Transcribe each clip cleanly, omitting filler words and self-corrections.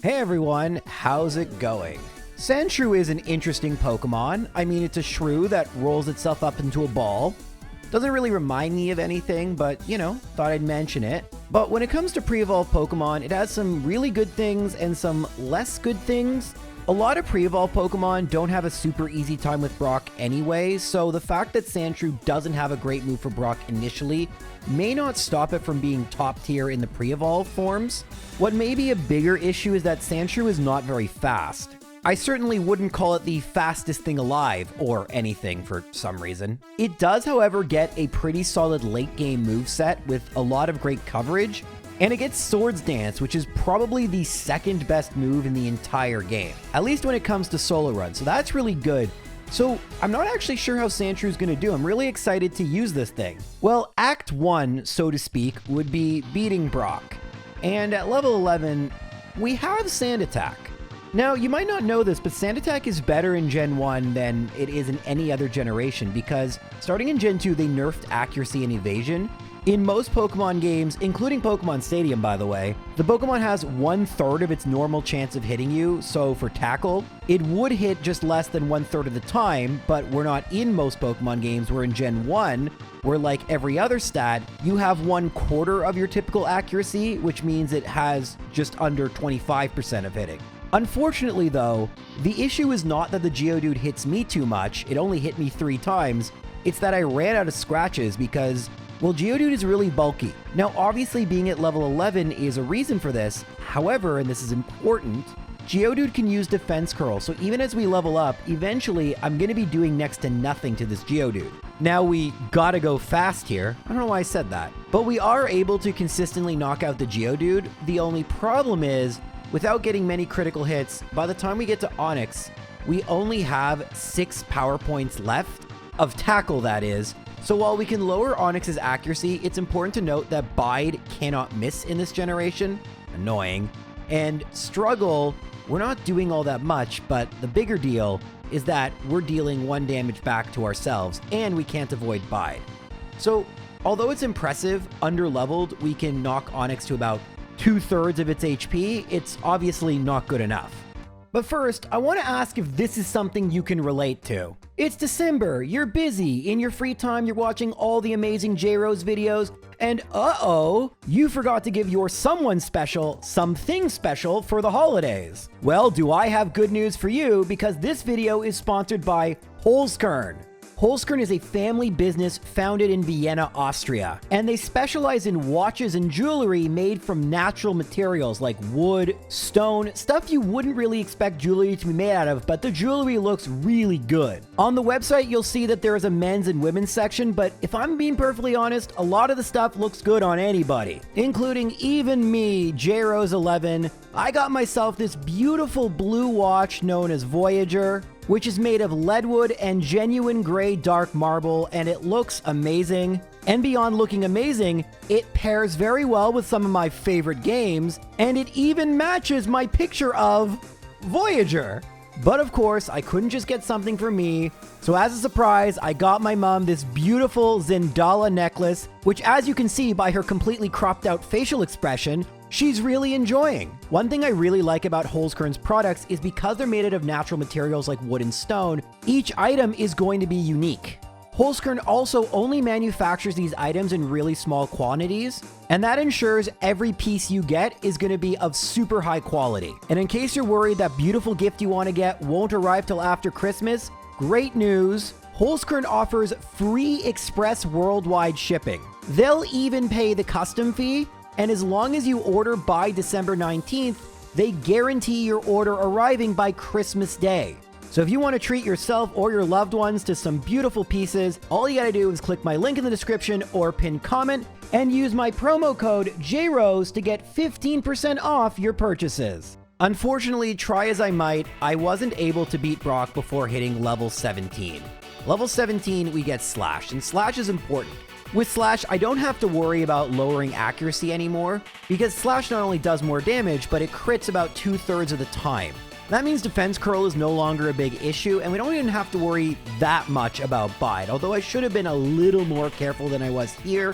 Hey everyone, how's it going? Sandshrew is an interesting Pokemon. I mean, it's a shrew that rolls itself up into a ball. Doesn't really remind me of anything, but, thought I'd mention it. But when it comes to pre-evolved Pokemon, it has some really good things and some less good things. A lot of pre-evolved Pokemon don't have a super easy time with Brock anyway, so the fact that Sandshrew doesn't have a great move for Brock initially may not stop it from being top tier in the pre-evolved forms. What may be a bigger issue is that Sandshrew is not very fast. I certainly wouldn't call it the fastest thing alive, or anything for some reason. It does, however, get a pretty solid late game moveset with a lot of great coverage, and it gets Swords Dance, which is probably the second best move in the entire game, at least when it comes to solo run, so that's really good. So I'm not actually sure how Sandshrew is going to do. I'm really excited to use this thing. Well, Act 1, so to speak, would be beating Brock. And at level 11, we have Sand Attack. Now, you might not know this, but Sand Attack is better in Gen 1 than it is in any other generation because starting in Gen 2, they nerfed accuracy and evasion. In most Pokemon games, including Pokemon Stadium, by the way, the Pokemon has 1/3 of its normal chance of hitting you, so for tackle, it would hit just less than 1/3 of the time, but we're not in most Pokemon games. We're in Gen 1, where like every other stat, you have 1/4 of your typical accuracy, which means it has just under 25% of hitting. Unfortunately though, the issue is not that the Geodude hits me too much, it only hit me 3 times, it's that I ran out of scratches because, well, Geodude is really bulky. Now obviously being at level 11 is a reason for this, however, and this is important, Geodude can use Defense Curl, so even as we level up, eventually I'm going to be doing next to nothing to this Geodude. Now we gotta go fast here, I don't know why I said that, but we are able to consistently knock out the Geodude. The only problem is, without getting many critical hits, by the time we get to Onix, we only have 6 power points left, of tackle that is. So while we can lower Onix's accuracy, it's important to note that Bide cannot miss in this generation. Annoying. And Struggle, we're not doing all that much, but the bigger deal is that we're dealing 1 damage back to ourselves, and we can't avoid Bide. So although it's impressive, under-leveled, we can knock Onix to about 2/3 of its HP, it's obviously not good enough. But first, I want to ask if this is something you can relate to. It's December, you're busy, in your free time you're watching all the amazing J-Rose videos, and uh-oh, you forgot to give your someone special something special for the holidays. Well, do I have good news for you, because this video is sponsored by Holzkern. Holzkern is a family business founded in Vienna, Austria, and they specialize in watches and jewelry made from natural materials like wood, stone, stuff you wouldn't really expect jewelry to be made out of, but the jewelry looks really good. On the website, you'll see that there is a men's and women's section, but if I'm being perfectly honest, a lot of the stuff looks good on anybody, including even me, JRose11. I got myself this beautiful blue watch known as Voyager, which is made of leadwood and genuine gray dark marble, and it looks amazing. And beyond looking amazing, it pairs very well with some of my favorite games, and it even matches my picture of Voyager. But of course, I couldn't just get something for me, so as a surprise, I got my mom this beautiful Zendala necklace, which as you can see by her completely cropped out facial expression, she's really enjoying. One thing I really like about Holzkern's products is because they're made out of natural materials like wood and stone, each item is going to be unique. Holzkern also only manufactures these items in really small quantities, and that ensures every piece you get is going to be of super high quality. And in case you're worried that beautiful gift you want to get won't arrive till after Christmas, great news! Holzkern offers free express worldwide shipping. They'll even pay the custom fee, and as long as you order by December 19th, they guarantee your order arriving by Christmas Day. So if you want to treat yourself or your loved ones to some beautiful pieces, all you gotta do is click my link in the description or pinned comment and use my promo code JROSE to get 15% off your purchases. Unfortunately, try as I might, I wasn't able to beat Brock before hitting level 17. Level 17, we get Slash, and Slash is important. With Slash, I don't have to worry about lowering accuracy anymore, because Slash not only does more damage, but it crits about 2/3 of the time. That means Defense Curl is no longer a big issue, and we don't even have to worry that much about Bide, although I should have been a little more careful than I was here.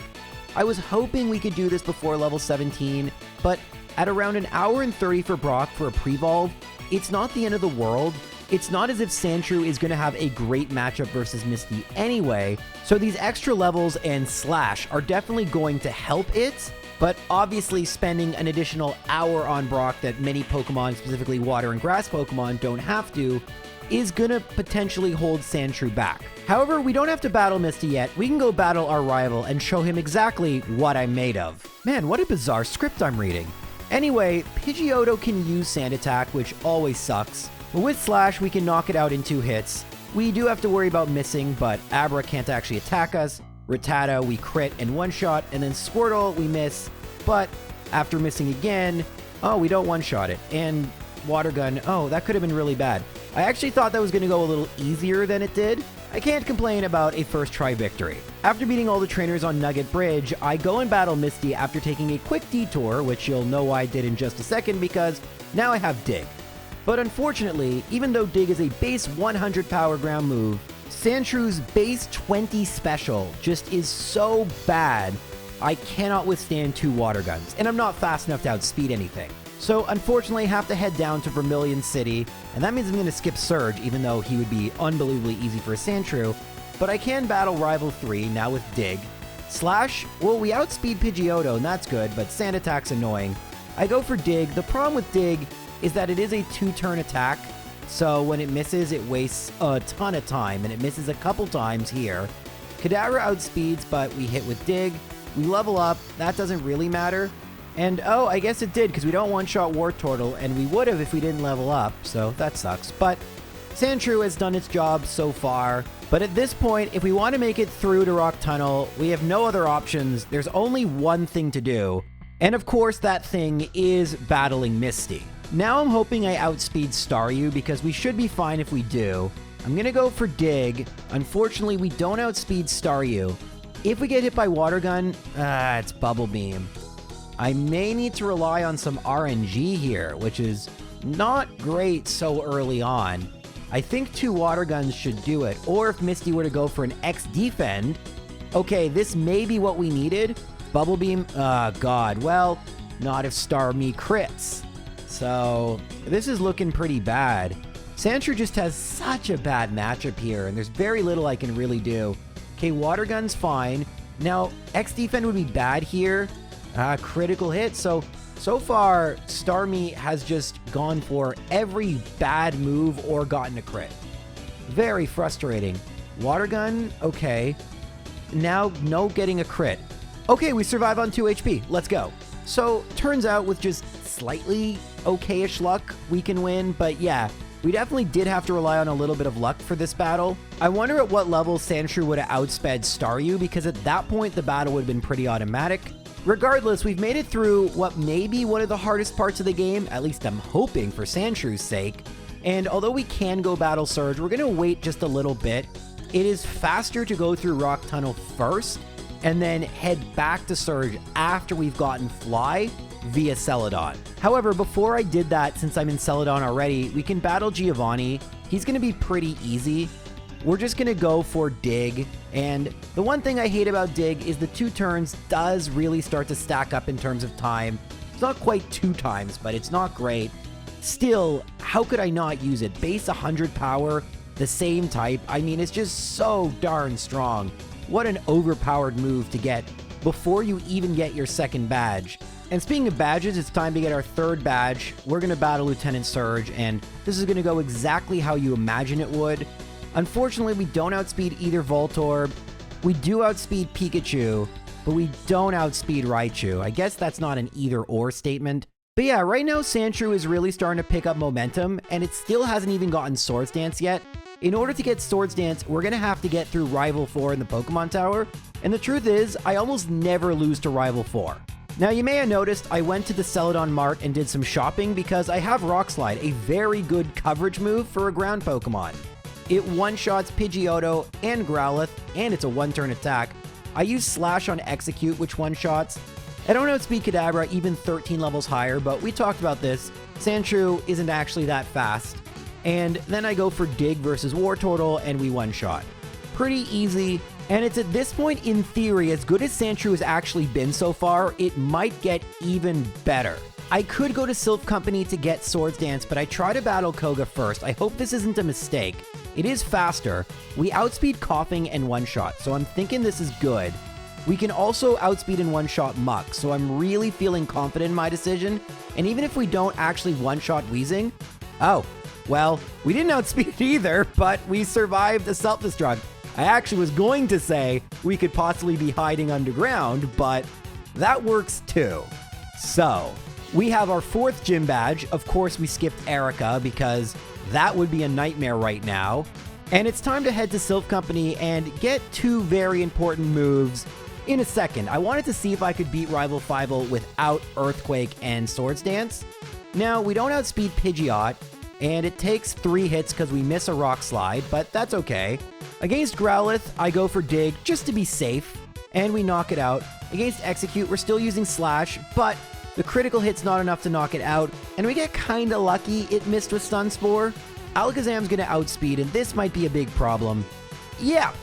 I was hoping we could do this before level 17, but At around an hour and 30 for Brock for a pre-volve, it's not the end of the world. It's not as if Sandshrew is going to have a great matchup versus Misty anyway, so these extra levels and Slash are definitely going to help it, but obviously spending an additional hour on Brock that many Pokemon, specifically Water and Grass Pokemon, don't have to, is going to potentially hold Sandshrew back. However, we don't have to battle Misty yet. We can go battle our rival and show him exactly what I'm made of. Man, what a bizarre script I'm reading. Anyway, Pidgeotto can use Sand Attack, which always sucks. But with Slash, we can knock it out in 2 hits. We do have to worry about missing, but Abra can't actually attack us. Rattata, we crit and one-shot, and then Squirtle, we miss. But after missing again, oh, we don't one-shot it. And Water Gun, oh, that could have been really bad. I actually thought that was going to go a little easier than it did. I can't complain about a first try victory. After beating all the trainers on Nugget Bridge, I go and battle Misty after taking a quick detour, which you'll know why I did in just a second because now I have Dig. But unfortunately, even though Dig is a base 100 power ground move, Sandshrew's base 20 special just is so bad, I cannot withstand 2 Water Guns, and I'm not fast enough to outspeed anything. So unfortunately, I have to head down to Vermilion City, and that means I'm going to skip Surge, even though he would be unbelievably easy for a Sandshrew. But I can battle Rival 3, now with Dig. Slash, well, we outspeed Pidgeotto, and that's good, but Sand Attack's annoying. I go for Dig. The problem with Dig is that it is a 2-turn attack, so when it misses, it wastes a ton of time, and it misses a couple times here. Kadabra outspeeds, but we hit with Dig. We level up. That doesn't really matter. And oh, I guess it did, because we don't one-shot Wartortle, and we would have if we didn't level up, so that sucks. But Sandshrew has done its job so far. But at this point, if we want to make it through to Rock Tunnel, we have no other options. There's only one thing to do. And of course, that thing is battling Misty. Now I'm hoping I outspeed Staryu because we should be fine if we do. I'm going to go for Dig. Unfortunately, we don't outspeed Staryu. If we get hit by Water Gun, it's Bubble Beam. I may need to rely on some RNG here, which is not great so early on. I think 2 Water Guns should do it. Or if Misty were to go for an X Defend, okay, this may be what we needed. Bubble Beam, God, well, not if Starmie crits. So this is looking pretty bad. Sandshrew just has such a bad matchup here, and there's very little I can really do. Okay, Water Gun's fine. Now, X Defend would be bad here. Critical hit. So far, Starmie has just gone for every bad move or gotten a crit. Very frustrating. Water Gun, okay. Now, no getting a crit. Okay, we survive on 2 HP. Let's go. So, turns out with just slightly okay-ish luck, we can win. But yeah, we definitely did have to rely on a little bit of luck for this battle. I wonder at what level Sandshrew would have outsped Staryu, because at that point, the battle would have been pretty automatic. Regardless, we've made it through what may be one of the hardest parts of the game, at least I'm hoping for Sandshrew's sake. And although we can go battle Surge, we're going to wait just a little bit. It is faster to go through Rock Tunnel first, and then head back to Surge after we've gotten Fly via Celadon. However, before I did that, since I'm in Celadon already, we can battle Giovanni. He's going to be pretty easy. We're just going to go for Dig. And the one thing I hate about Dig is the 2 turns does really start to stack up in terms of time. It's not quite 2 times, but it's not great. Still, how could I not use it? Base 100 power, the same type. I mean, it's just so darn strong. What an overpowered move to get before you even get your 2nd badge. And speaking of badges, it's time to get our 3rd badge. We're going to battle Lieutenant Surge, and this is going to go exactly how you imagine it would. Unfortunately, we don't outspeed either Voltorb. We do outspeed Pikachu, but we don't outspeed Raichu. I guess that's not an either-or statement. But yeah, right now Sandshrew is really starting to pick up momentum, and it still hasn't even gotten Swords Dance yet. In order to get Swords Dance, we're going to have to get through Rival 4 in the Pokemon Tower. And the truth is, I almost never lose to Rival 4. Now, you may have noticed I went to the Celadon Mart and did some shopping because I have Rock Slide, a very good coverage move for a ground Pokemon. It one-shots Pidgeotto and Growlithe, and it's a 1-turn attack. I use Slash on Execute, which one-shots. I don't outspeed Kadabra even 13 levels higher, but we talked about this. Sandshrew isn't actually that fast. And then I go for Dig versus Wartortle, and we one-shot. Pretty easy, and it's at this point, in theory, as good as Sandshrew has actually been so far, it might get even better. I could go to Sylph Company to get Swords Dance, but I try to battle Koga first. I hope this isn't a mistake. It is faster. We outspeed Coughing and one-shot, so I'm thinking this is good. We can also outspeed and one-shot Muck, so I'm really feeling confident in my decision. And even if we don't actually one-shot Wheezing... Oh, well, we didn't outspeed it either, but we survived a self-destruct. I actually was going to say we could possibly be hiding underground, but that works too. So, we have our 4th gym badge. Of course, we skipped Erika because that would be a nightmare right now. And it's time to head to Sylph Company and get 2 very important moves in a second. I wanted to see if I could beat Rival Fivel without Earthquake and Swords Dance. Now, we don't outspeed Pidgeot, and it takes 3 hits because we miss a Rock Slide, but that's okay. Against Growlithe, I go for Dig just to be safe, and we knock it out. Against Execute, we're still using Slash, but the critical hit's not enough to knock it out, and we get kinda lucky it missed with Stun Spore. Alakazam's gonna outspeed, and this might be a big problem. Yeah,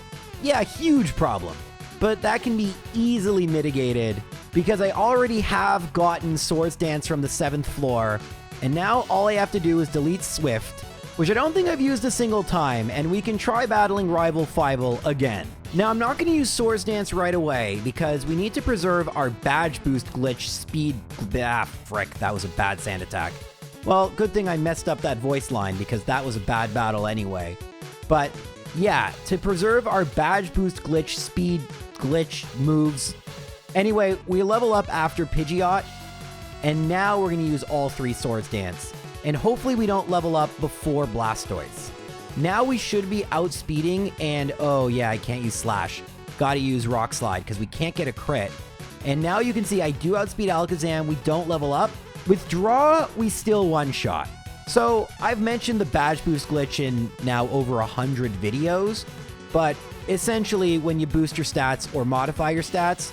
huge problem. But that can be easily mitigated because I already have gotten Swords Dance from the 7th floor, and now all I have to do is delete Swift, which I don't think I've used a single time, and we can try battling Rival Fivel again. Now, I'm not going to use Swords Dance right away because we need to preserve our badge boost glitch speed. Frick, that was a bad sand attack. Well, good thing I messed up that voice line because that was a bad battle anyway. But yeah, to preserve our badge boost glitch speed glitch moves. Anyway, we level up after Pidgeot, and now we're going to use all 3 Swords Dance. And hopefully we don't level up before Blastoise. Now we should be outspeeding, and oh yeah, I can't use Slash. Gotta use Rock Slide because we can't get a crit. And now you can see I do outspeed Alakazam, we don't level up. With Draw, we still one-shot. So I've mentioned the badge boost glitch in now over 100 videos, but essentially when you boost your stats or modify your stats,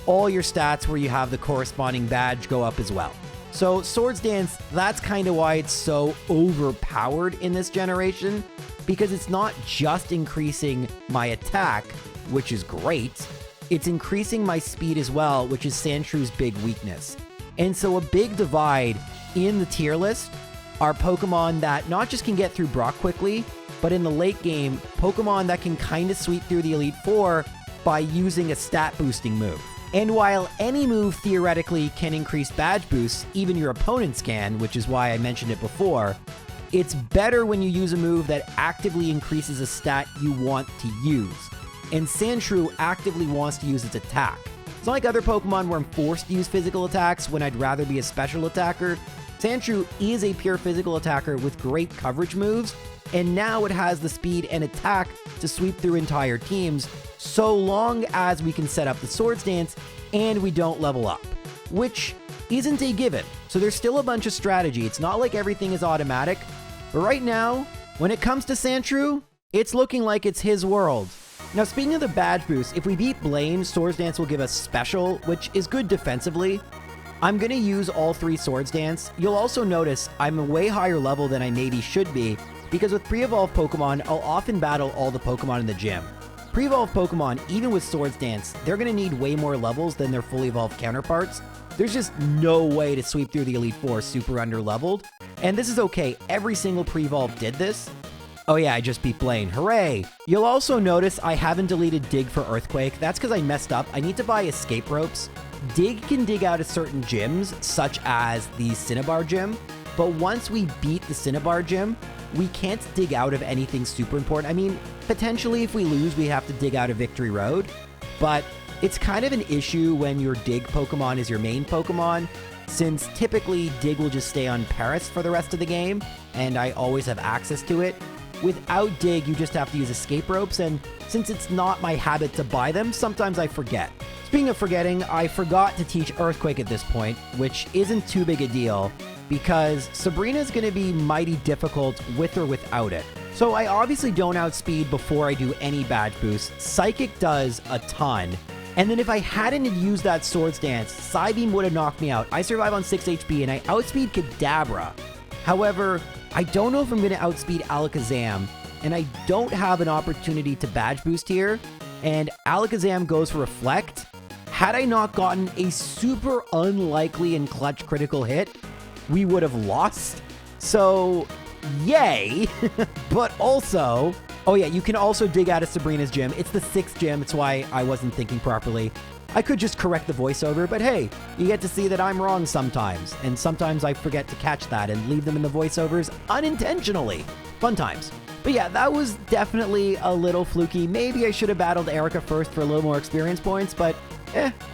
all your stats where you have the corresponding badge go up as well. So Swords Dance, that's kind of why it's so overpowered in this generation, because it's not just increasing my attack, which is great, it's increasing my speed as well, which is Sandshrew's big weakness. And so a big divide in the tier list are Pokemon that not just can get through Brock quickly, but in the late game, Pokemon that can kind of sweep through the Elite Four by using a stat boosting move. And while any move theoretically can increase badge boosts, even your opponents can, which is why I mentioned it before, it's better when you use a move that actively increases a stat you want to use. And Sandshrew actively wants to use its attack. It's not like other Pokemon where I'm forced to use physical attacks when I'd rather be a special attacker. Sandshrew is a pure physical attacker with great coverage moves, and now it has the speed and attack to sweep through entire teams, so long as we can set up the Swords Dance and we don't level up, which isn't a given. So there's still a bunch of strategy. It's not like everything is automatic, but right now, when it comes to Sandshrew, it's looking like it's his world. Now, speaking of the badge boost, if we beat Blaine, Swords Dance will give us Special, which is good defensively. I'm going to use all 3 Swords Dance. You'll also notice I'm a way higher level than I maybe should be, because with pre-evolved Pokemon, I'll often battle all the Pokemon in the gym. Pre-evolved Pokemon, even with Swords Dance, they're going to need way more levels than their fully evolved counterparts. There's just no way to sweep through the Elite Four super under-leveled. And this is okay, every single pre-evolved did this. Oh yeah, I just beat Blaine, hooray! You'll also notice I haven't deleted Dig for Earthquake. That's because I messed up. I need to buy escape ropes. Dig can dig out of certain gyms, such as the Cinnabar gym, but once we beat the Cinnabar gym, we can't dig out of anything super important. I mean, potentially if we lose, we have to dig out of Victory Road, but it's kind of an issue when your Dig Pokemon is your main Pokemon, since typically Dig will just stay on Paris for the rest of the game, and I always have access to it. Without Dig, you just have to use escape ropes, and since it's not my habit to buy them, sometimes I forget. Speaking of forgetting, I forgot to teach Earthquake at this point, which isn't too big a deal, because Sabrina's going to be mighty difficult with or without it. So I obviously don't outspeed before I do any badge boost. Psychic does a ton. And then if I hadn't used that Swords Dance, Psybeam would have knocked me out. I survive on 6 HP and I outspeed Kadabra. However, I don't know if I'm going to outspeed Alakazam, and I don't have an opportunity to badge boost here, and Alakazam goes for Reflect. had I not gotten a super unlikely and clutch critical hit, we would have lost. So, yay. But also, oh yeah, you can also dig out of Sabrina's gym. It's the 6th gym. It's why I wasn't thinking properly. I could just correct the voiceover, but hey, you get to see that I'm wrong sometimes. And sometimes I forget to catch that and leave them in the voiceovers unintentionally. Fun times. But yeah, that was definitely a little fluky. Maybe I should have battled Erika first for a little more experience points, but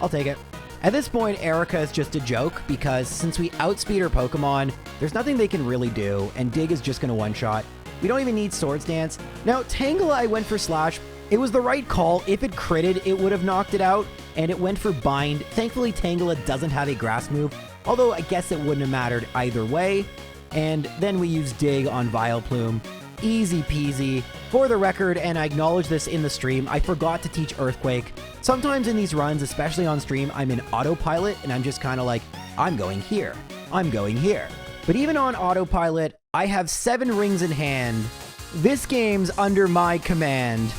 I'll take it. At this point, Erika is just a joke because since we outspeed her Pokemon, there's nothing they can really do, and Dig is just going to one-shot. We don't even need Swords Dance. Now, Tangela, I went for Slash. It was the right call. If it critted, it would have knocked it out, and it went for Bind. Thankfully, Tangela doesn't have a Grass move, although I guess it wouldn't have mattered either way. And then we use Dig on Vileplume. Easy peasy. For the record, and I acknowledge this in the stream, I forgot to teach Earthquake. Sometimes in these runs, especially on stream, I'm in autopilot, and I'm just kind of like, I'm going here. I'm going here. But even on autopilot, I have 7 rings in hand. This game's under my command.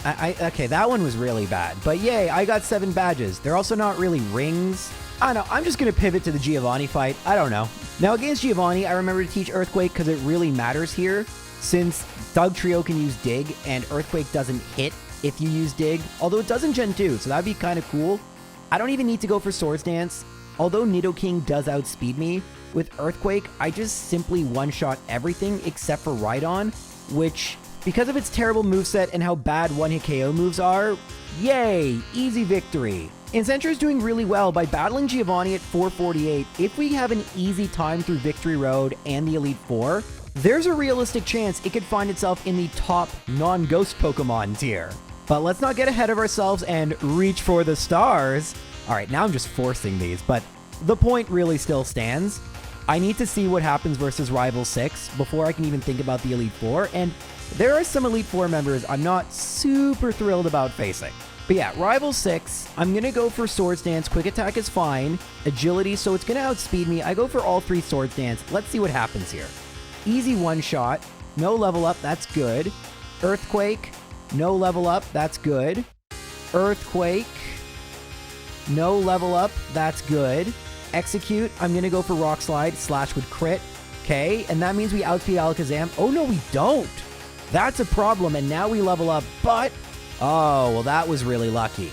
Okay, that one was really bad. But yay, I got 7 badges. They're also not really rings. I don't know, I'm just going to pivot to the Giovanni fight. I don't know. Now against Giovanni, I remember to teach Earthquake because it really matters here. Since Dugtrio can use Dig, and Earthquake doesn't hit if you use Dig. Although it doesn't Gen 2, so that'd be kind of cool. I don't even need to go for Swords Dance. Although Nidoking does outspeed me, with Earthquake, I just simply one-shot everything except for Rhydon, which, because of its terrible moveset and how bad one-hit KO moves are, yay, easy victory. And Sandshrew doing really well by battling Giovanni at 448. If we have an easy time through Victory Road and the Elite Four, there's a realistic chance it could find itself in the top non-ghost Pokemon tier. But let's not get ahead of ourselves and reach for the stars. All right, now I'm just forcing these, but the point really still stands. I need to see what happens versus Rival 6 before I can even think about the Elite Four, and there are some Elite Four members I'm not super thrilled about facing. But yeah, Rival 6, I'm going to go for Swords Dance. Quick Attack is fine. Agility, so it's going to outspeed me. I go for all 3 Swords Dance. Let's see what happens here. Easy one-shot. No level up, that's good. Earthquake, no level up, that's good. Earthquake, no level up, that's good. Execute, I'm going to go for Rock Slide. Slash would crit. Okay, and that means we outspeed Alakazam. Oh, no, we don't. That's a problem, and now we level up, but... oh, well, that was really lucky.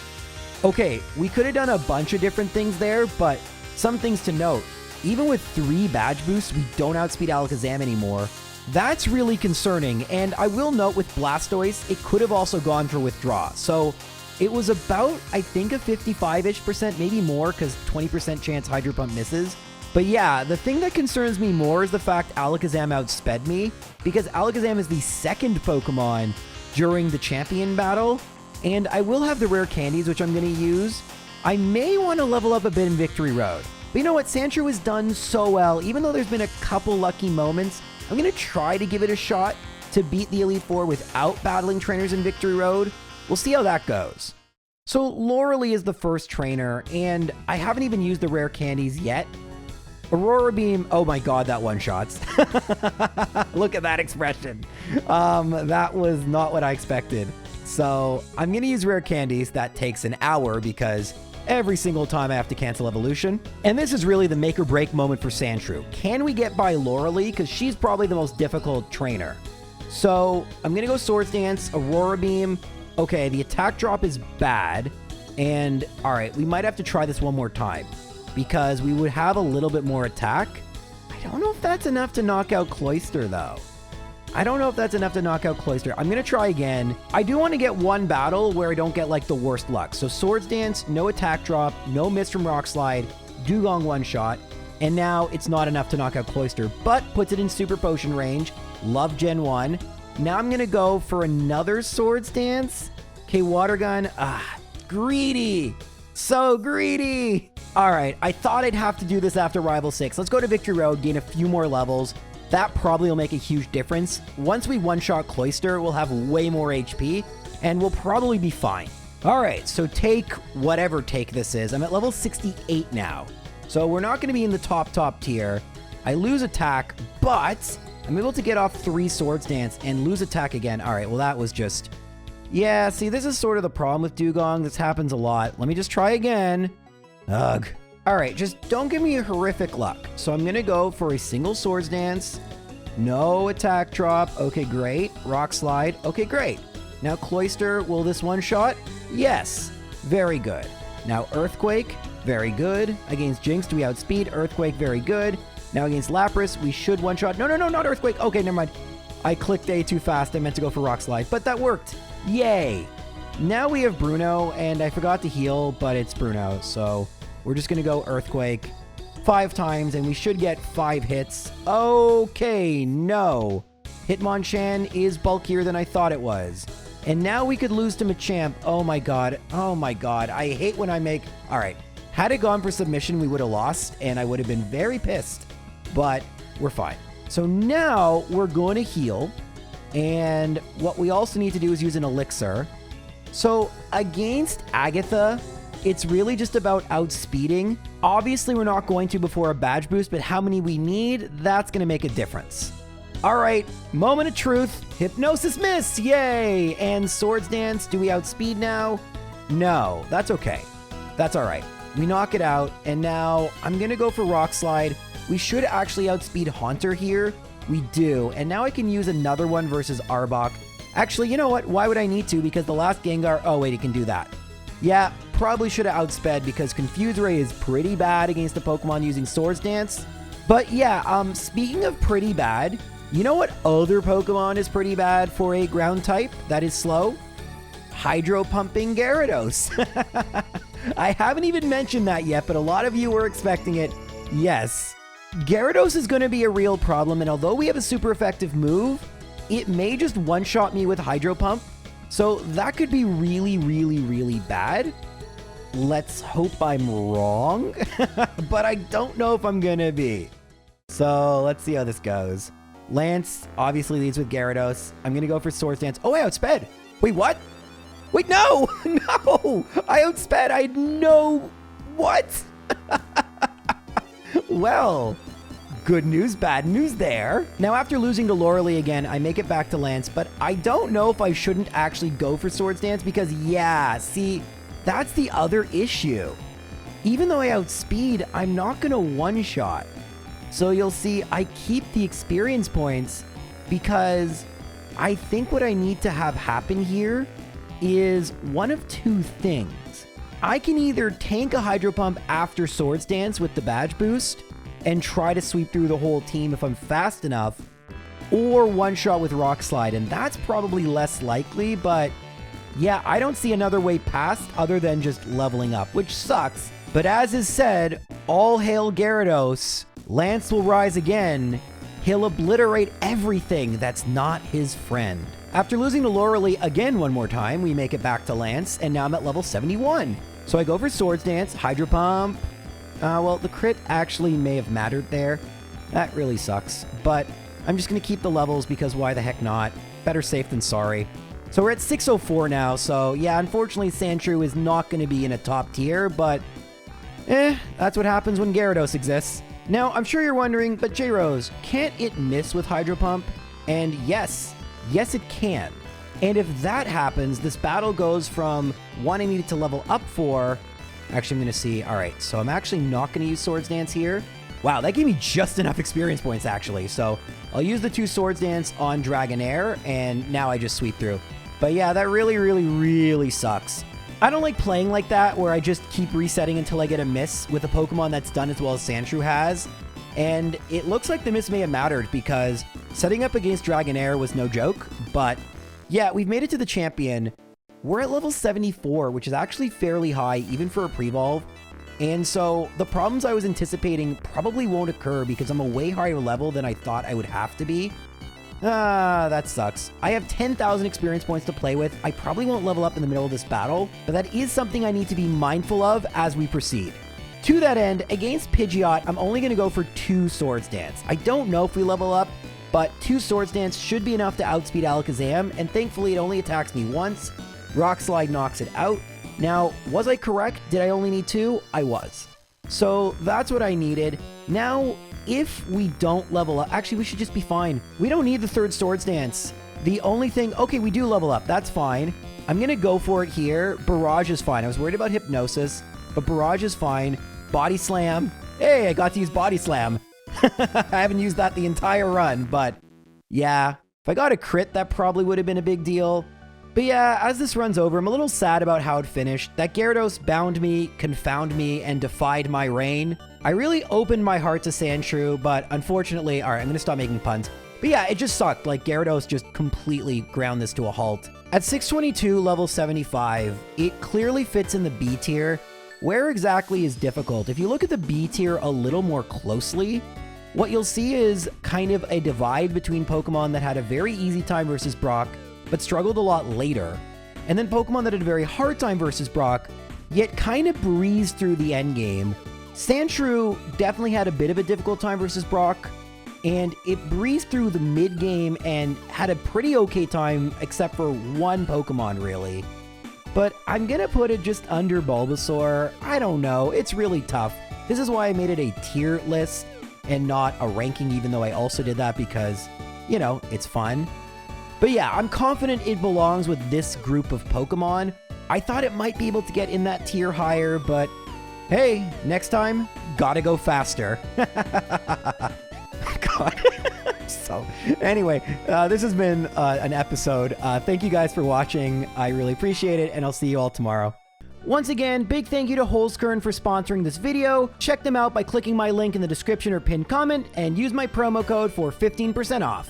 Okay, we could have done a bunch of different things there, but some things to note. Even with 3 badge boosts, we don't outspeed Alakazam anymore. That's really concerning, and I will note with Blastoise, it could have also gone for Withdraw. So it was about, I think, a 55-ish%, maybe more, because 20% chance Hydro Pump misses. But yeah, the thing that concerns me more is the fact Alakazam outsped me, because Alakazam is the 2nd Pokemon during the champion battle, and I will have the rare candies, which I'm going to use. I may want to level up a bit in Victory Road. But you know what? Sandshrew has done so well. Even though there's been a couple lucky moments, I'm going to try to give it a shot to beat the Elite Four without battling trainers in Victory Road. We'll see how that goes. So Loralee is the first trainer, and I haven't even used the rare candies yet. Aurora Beam, oh my god, that one-shots. Look at that expression. That was not what I expected. So I'm going to use rare candies. That takes an hour because every single time I have to cancel evolution. And this is really the make or break moment for Sandshrew. Can we get by Loralee? Because she's probably the most difficult trainer. So I'm going to go Swords Dance, Aurora Beam. Okay, the attack drop is bad. And all right, we might have to try this one more time because we would have a little bit more attack. I don't know if that's enough to knock out Cloyster though. I don't know if that's enough to knock out Cloyster. I'm going to try again. I do want to get one battle where I don't get like the worst luck. So Swords Dance, no attack drop, no miss from Rock Slide, Dugong one shot. And now it's not enough to knock out Cloyster, but puts it in Super Potion range. Love Gen 1. Now I'm going to go for another Swords Dance. Okay, Water Gun. Greedy. So greedy. All right, I thought I'd have to do this after Rival 6. Let's go to Victory Road, gain a few more levels. That probably will make a huge difference. Once we one-shot Cloyster, we'll have way more HP, and we'll probably be fine. All right, so take whatever take this is. I'm at level 68 now. So we're not going to be in the top tier. I lose attack, but I'm able to get off 3 Swords Dance and lose attack again. All right, well, that was just... Yeah, see, this is sort of the problem with Dugong. This happens a lot. Let me just try again. Ugh. All right, just don't give me a horrific luck. So I'm going to go for a single Swords Dance. No attack drop. Okay, great. Rock Slide. Okay, great. Now, Cloyster, will this one-shot? Yes. Very good. Now, Earthquake. Very good. Against Jinx, do we outspeed? Earthquake, very good. Now, against Lapras, we should one-shot. No, not Earthquake. Okay, never mind. I clicked A too fast. I meant to go for Rock Slide, but that worked. Yay. Now we have Bruno, and I forgot to heal, but it's Bruno, so we're just going to go Earthquake 5 times, and we should get 5 hits. Okay, no. Hitmonchan is bulkier than I thought it was. And now we could lose to Machamp. Oh my god. Oh my god. I hate when I make... Alright. Had it gone for submission, we would have lost, and I would have been very pissed. But we're fine. So now we're going to heal. And what we also need to do is use an elixir. So against Agatha, it's really just about outspeeding. Obviously, we're not going to before a badge boost, but how many we need, that's going to make a difference. All right, moment of truth. Hypnosis miss, yay! And Swords Dance, do we outspeed now? No, that's okay. That's all right. We knock it out, and now I'm going to go for Rock Slide. We should actually outspeed Haunter here. We do, and now I can use another one versus Arbok. Actually, you know what? Why would I need to? Because the last Gengar... Oh, wait, he can do that. Yeah, probably should have outsped because Confuse Ray is pretty bad against the Pokemon using Swords Dance. But yeah, speaking of pretty bad, you know what other Pokemon is pretty bad for a ground type that is slow? Hydro Pumping Gyarados. I haven't even mentioned that yet, but a lot of you were expecting it. Yes. Gyarados is going to be a real problem, and although we have a super effective move, it may just one-shot me with Hydro Pump. So that could be really, really, really bad. Let's hope I'm wrong, but I don't know if I'm going to be. So let's see how this goes. Lance obviously leads with Gyarados. I'm going to go for Swords Dance. Oh, I outsped. Wait, what? Wait, no! No! I outsped. I had no... What? Well, good news, bad news there. Now, after losing to Lorelee again, I make it back to Lance, but I don't know if I shouldn't actually go for Swords Dance because, yeah, see, that's the other issue. Even though I outspeed, I'm not going to one-shot. So you'll see I keep the experience points because I think what I need to have happen here is one of two things. I can either tank a Hydro Pump after Swords Dance with the badge boost and try to sweep through the whole team if I'm fast enough, or one-shot with Rock Slide, and that's probably less likely, but yeah, I don't see another way past other than just leveling up, which sucks. But as is said, all hail Gyarados. Lance will rise again. He'll obliterate everything that's not his friend. After losing to Lorelee again one more time, we make it back to Lance, and now I'm at level 71. So I go for Swords Dance, Hydro Pump. Well, the crit actually may have mattered there. That really sucks. But I'm just going to keep the levels because why the heck not? Better safe than sorry. So we're at 604 now. So yeah, unfortunately, Sandshrew is not going to be in a top tier, but that's what happens when Gyarados exists. Now, I'm sure you're wondering, but J-Rose, can't it miss with Hydro Pump? And yes, it can. And if that happens, this battle goes from one I needed to level up for. Actually, I'm going to see. All right, so I'm actually not going to use Swords Dance here. Wow, that gave me just enough experience points, actually. So I'll use the 2 Swords Dance on Dragonair, and now I just sweep through. But yeah, that really, really, really sucks. I don't like playing like that, where I just keep resetting until I get a miss with a Pokemon that's done as well as Sandshrew has. And it looks like the miss may have mattered, because setting up against Dragonair was no joke. But yeah, we've made it to the champion. We're at level 74, which is actually fairly high, even for a pre-evolve. And so the problems I was anticipating probably won't occur because I'm a way higher level than I thought I would have to be. That sucks. I have 10,000 experience points to play with. I probably won't level up in the middle of this battle, but that is something I need to be mindful of as we proceed. To that end, against Pidgeot, I'm only going to go for 2 Swords Dance. I don't know if we level up, but 2 Swords Dance should be enough to outspeed Alakazam, and thankfully it only attacks me once. Rock Slide knocks it out. Now, was I correct? Did I only need 2? I was. So that's what I needed. Now, if we don't level up, actually we should just be fine. We don't need the 3rd Swords Dance. The only thing, okay, we do level up, that's fine. I'm going to go for it here. Barrage is fine. I was worried about Hypnosis, but Barrage is fine. Body Slam. Hey, I got to use Body Slam. I haven't used that the entire run, but yeah. If I got a crit, that probably would have been a big deal. But yeah, as this runs over, I'm a little sad about how it finished. That Gyarados bound me, confound me, and defied my reign. I really opened my heart to Sandshrew, but unfortunately, alright, I'm going to stop making puns. But yeah, it just sucked. Like, Gyarados just completely ground this to a halt. At 622, level 75, it clearly fits in the B tier. Where exactly is difficult? If you look at the B tier a little more closely, what you'll see is kind of a divide between Pokemon that had a very easy time versus Brock, but struggled a lot later, and then Pokemon that had a very hard time versus Brock, yet kind of breezed through the endgame. Sandshrew definitely had a bit of a difficult time versus Brock, and it breezed through the mid-game and had a pretty okay time, except for one Pokemon, really. But I'm gonna put it just under Bulbasaur. I don't know, it's really tough. This is why I made it a tier list and not a ranking, even though I also did that because, you know, it's fun. But yeah, I'm confident it belongs with this group of Pokemon. I thought it might be able to get in that tier higher, but hey, next time, gotta go faster. God. So anyway, this has been an episode. Thank you guys for watching. I really appreciate it, and I'll see you all tomorrow. Once again, big thank you to Holzkern for sponsoring this video. Check them out by clicking my link in the description or pinned comment, and use my promo code for 15% off.